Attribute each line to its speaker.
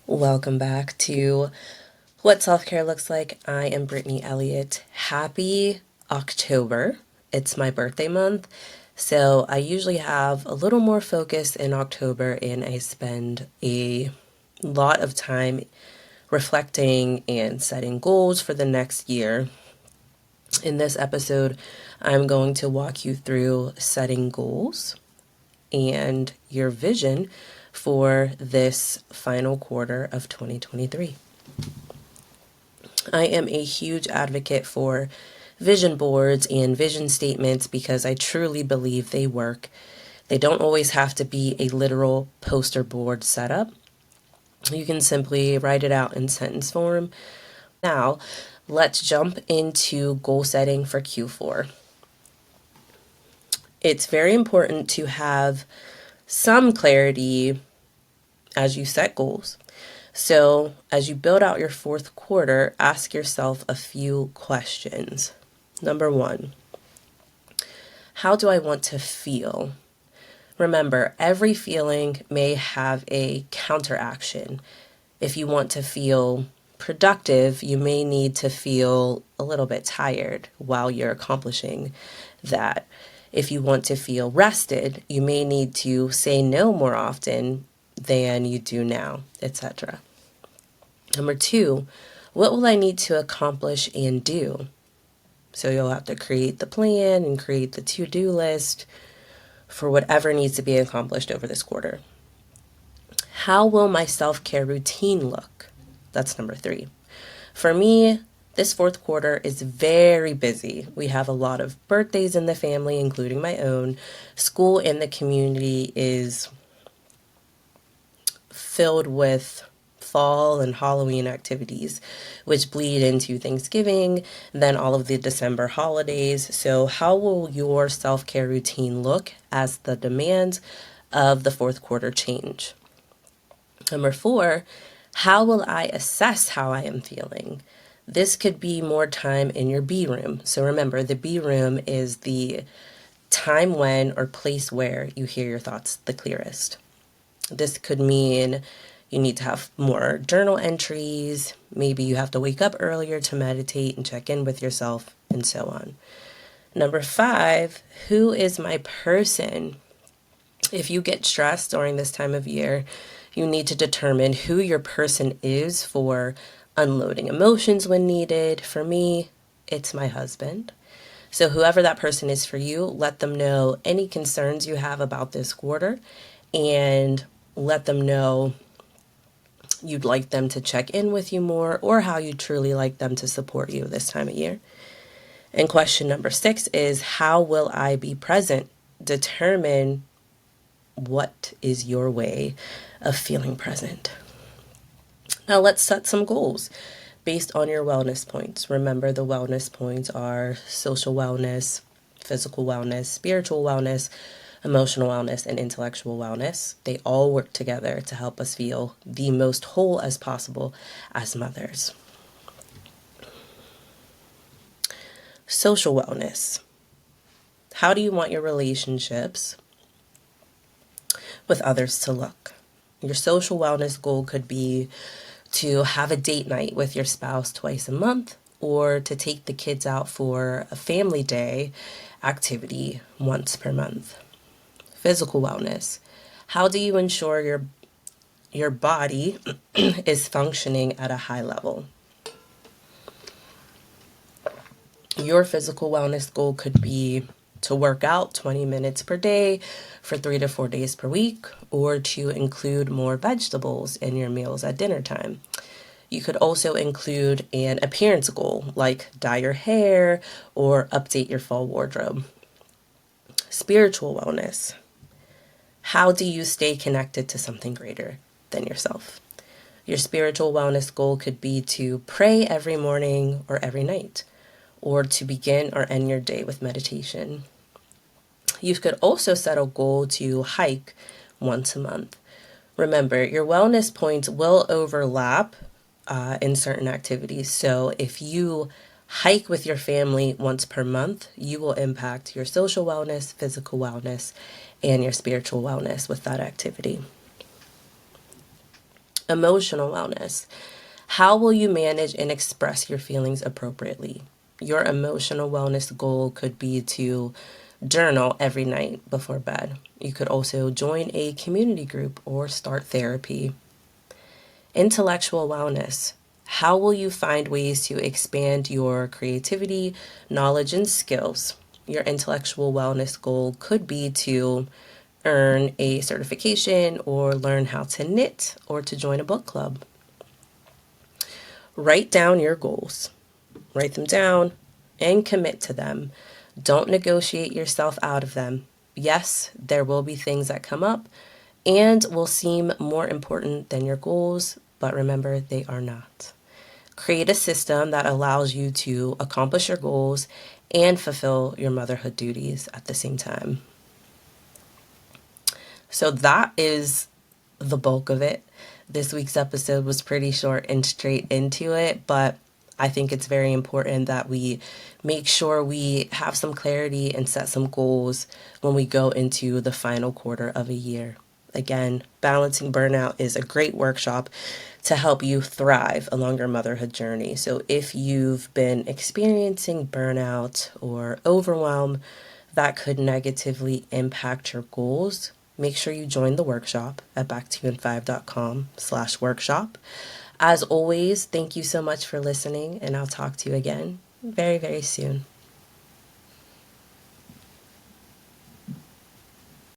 Speaker 1: Welcome back to What Self-Care Looks Like. I am Brittany Elliott. Happy October. It's my birthday month, so I usually have a little more focus in October and I spend a lot of time reflecting and setting goals for the next year. In this episode, I'm going to walk you through setting goals and your vision for this final quarter of 2023. I am a huge advocate for vision boards and vision statements because I truly believe they work. They don't always have to be a literal poster board setup. You can simply write it out in sentence form. Now, let's jump into goal setting for Q4. It's very important to have some clarity as you set goals. So, as you build out your fourth quarter, ask yourself a few questions. Number one, how do I want to feel? Remember, every feeling may have a counteraction. If you want to feel productive, you may need to feel a little bit tired while you're accomplishing that. If you want to feel rested, you may need to say no more often than you do now, etc. Number two, what will I need to accomplish and do? So you'll have to create the plan and create the to-do list for whatever needs to be accomplished over this quarter. How will my self-care routine look? That's number three. For me, this fourth quarter is very busy. We have a lot of birthdays in the family, including my own. School and the community is filled with fall and Halloween activities, which bleed into Thanksgiving, then all of the December holidays. So how will your self-care routine look as the demands of the fourth quarter change? Number four, how will I assess how I am feeling? This could be more time in your B room. So remember, the B room is the time when or place where you hear your thoughts the clearest. This could mean you need to have more journal entries. Maybe you have to wake up earlier to meditate and check in with yourself, and so on. Number five, who is my person? If you get stressed during this time of year, you need to determine who your person is for unloading emotions when needed. For me, it's my husband. So whoever that person is for you, let them know any concerns you have about this quarter and let them know you'd like them to check in with you more or how you truly like them to support you this time of year. And question number six is, how will I be present? Determine what is your way of feeling present. Now let's set some goals based on your wellness points. Remember, the wellness points are social wellness, physical wellness, spiritual wellness, emotional wellness, and intellectual wellness. They all work together to help us feel the most whole as possible as mothers. Social wellness. How do you want your relationships with others to look? Your social wellness goal could be to have a date night with your spouse twice a month, or to take the kids out for a family day activity once per month. Physical wellness. How do you ensure your body is functioning at a high level? Your physical wellness goal could be to work out 20 minutes per day for 3 to 4 days per week, or to include more vegetables in your meals at dinner time. You could also include an appearance goal, like dye your hair or update your fall wardrobe. Spiritual wellness. How do you stay connected to something greater than yourself? Your spiritual wellness goal could be to pray every morning or every night, or to begin or end your day with meditation. You could also set a goal to hike once a month. Remember, your wellness points will overlap in certain activities. So if you hike with your family once per month, you will impact your social wellness, physical wellness, and your spiritual wellness with that activity. Emotional wellness. How will you manage and express your feelings appropriately? Your emotional wellness goal could be to journal every night before bed. You could also join a community group or start therapy. Intellectual wellness. How will you find ways to expand your creativity, knowledge, and skills? Your intellectual wellness goal could be to earn a certification or learn how to knit or to join a book club. Write down your goals. Write them down and commit to them. Don't negotiate yourself out of them. Yes, there will be things that come up and will seem more important than your goals, but remember, they are not. Create a system that allows you to accomplish your goals and fulfill your motherhood duties at the same time. So that is the bulk of it. This week's episode was pretty short and straight into it, but I think it's very important that we make sure we have some clarity and set some goals when we go into the final quarter of a year. Again, Balancing Burnout is a great workshop to help you thrive along your motherhood journey. So if you've been experiencing burnout or overwhelm that could negatively impact your goals, make sure you join the workshop at back2in5.com/workshop. As always, thank you so much for listening, and I'll talk to you again very, very soon.